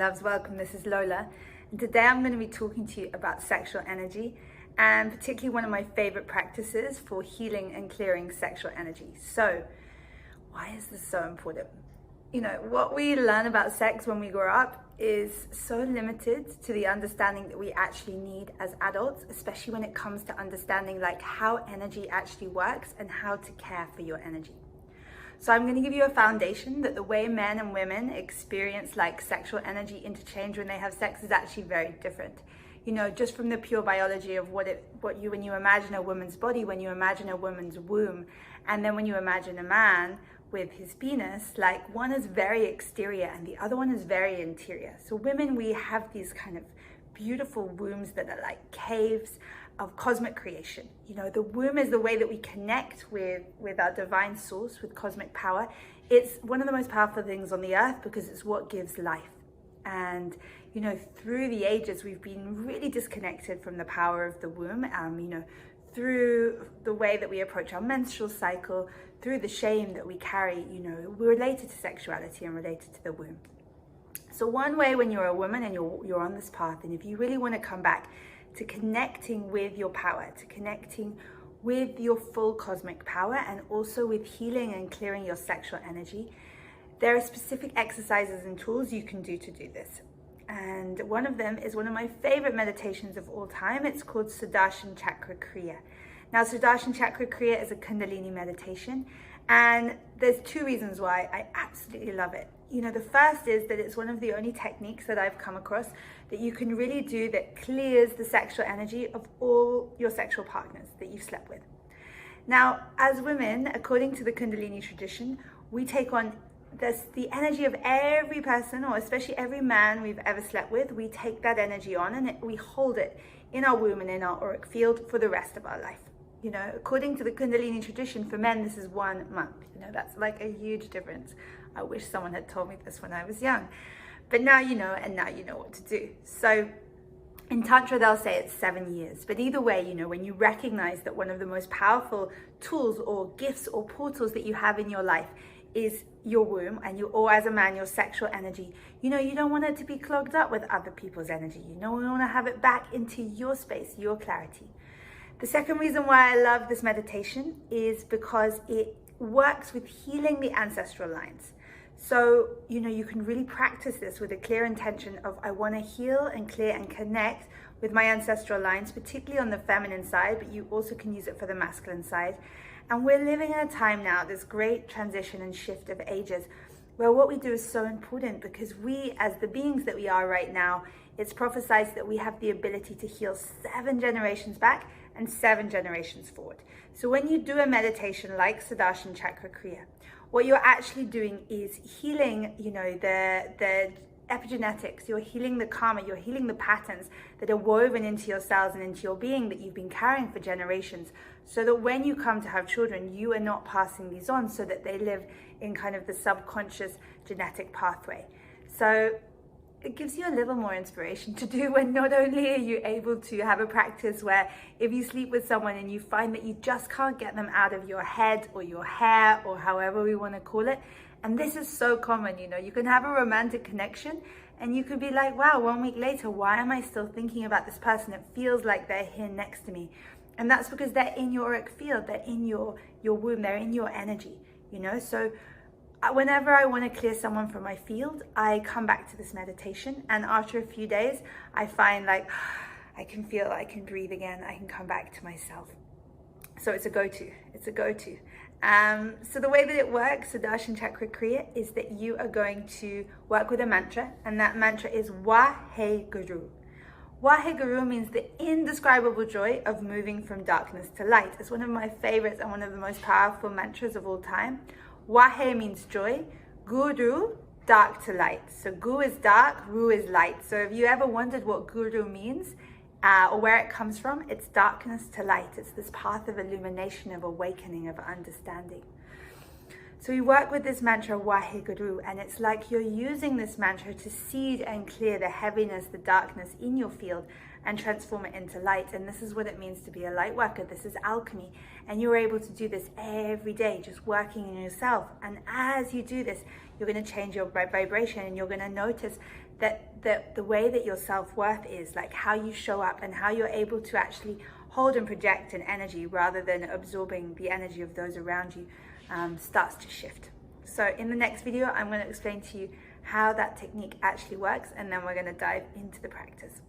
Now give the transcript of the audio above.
loves, welcome. This is Lola, and today I'm going to be talking to you about sexual energy, and particularly one of my favorite practices for healing and clearing sexual energy. So why is this so important? You know, what we learn about sex when we grow up is so limited to the understanding that we actually need as adults, especially when it comes to understanding like how energy actually works and how to care for your energy. So I'm going to give you a foundation that the way men and women experience like sexual energy interchange when they have sex is actually very different. You know, just from the pure biology of when you imagine a woman's body, when you imagine a woman's womb, and then when you imagine a man with his penis, like one is very exterior and the other one is very interior. So women, we have these kind of beautiful wombs that are like caves of cosmic creation. You know, the womb is the way that we connect with our divine source, with cosmic power. It's one of the most powerful things on the earth because it's what gives life. And, you know, through the ages, we've been really disconnected from the power of the womb, you know, through the way that we approach our menstrual cycle, through the shame that we carry, you know, we're related to sexuality and related to the womb. So one way when you're a woman and you're on this path, and if you really want to come back to connecting with your power, to connecting with your full cosmic power, and also with healing and clearing your sexual energy, there are specific exercises and tools you can do to do this. And one of them is one of my favorite meditations of all time. It's called Sodarshan Chakra Kriya. Now, Sodarshan Chakra Kriya is a Kundalini meditation, and there's two reasons why I absolutely love it. You know, the first is that it's one of the only techniques that I've come across that you can really do that clears the sexual energy of all your sexual partners that you've slept with. Now, as women, according to the Kundalini tradition, we take on the energy of every person, or especially every man we've ever slept with. We take that energy on and we hold it in our womb and in our auric field for the rest of our life. You know, according to the Kundalini tradition, for men, this is 1 month. You know, that's like a huge difference. I wish someone had told me this when I was young. But now you know, and now you know what to do. So in Tantra, they'll say it's 7 years. But either way, you know, when you recognize that one of the most powerful tools or gifts or portals that you have in your life is your womb, and or as a man, your sexual energy, you know, you don't want it to be clogged up with other people's energy. You know, we want to have it back into your space, your clarity. The second reason why I love this meditation is because it works with healing the ancestral lines. So, you know, you can really practice this with a clear intention of, I want to heal and clear and connect with my ancestral lines, particularly on the feminine side, but you also can use it for the masculine side. And we're living in a time now, this great transition and shift of ages, where what we do is so important because we, as the beings that we are right now, it's prophesied that we have the ability to heal 7 generations back and 7 generations forward. So when you do a meditation like Sodarshan Chakra Kriya, what you're actually doing is healing, you know, the epigenetics, you're healing the karma, you're healing the patterns that are woven into your cells and into your being that you've been carrying for generations, so that when you come to have children, you are not passing these on, so that they live in kind of the subconscious genetic pathway. So it gives you a little more inspiration to do when not only are you able to have a practice where if you sleep with someone and you find that you just can't get them out of your head or your hair or however we want to call it, and this is so common, you know, you can have a romantic connection and you could be like, wow, 1 week later, why am I still thinking about this person? It feels like they're here next to me. And that's because they're in your auric field, they're in your womb, they're in your energy, you know. So whenever I want to clear someone from my field, I come back to this meditation, and after a few days, I find like I can feel, I can breathe again, I can come back to myself. So it's a go-to, it's a go-to. So the way that it works, Sodarshan Chakra Kriya, is that you are going to work with a mantra, and that mantra is Waheguru. Waheguru means the indescribable joy of moving from darkness to light. It's one of my favorites and one of the most powerful mantras of all time. Wahe means joy, Guru, dark to light. So Gu is dark, Ru is light. So if you ever wondered what Guru means or where it comes from, it's darkness to light. It's this path of illumination, of awakening, of understanding. So we work with this mantra, Waheguru, and it's like you're using this mantra to seed and clear the heaviness, the darkness in your field and transform it into light. And this is what it means to be a light worker. This is alchemy. And you're able to do this every day, just working on yourself. And as you do this, you're going to change your vibration, and you're going to notice that the way that your self-worth is, like how you show up and how you're able to actually hold and project an energy rather than absorbing the energy of those around you, starts to shift. So in the next video, I'm going to explain to you how that technique actually works, and then we're going to dive into the practice.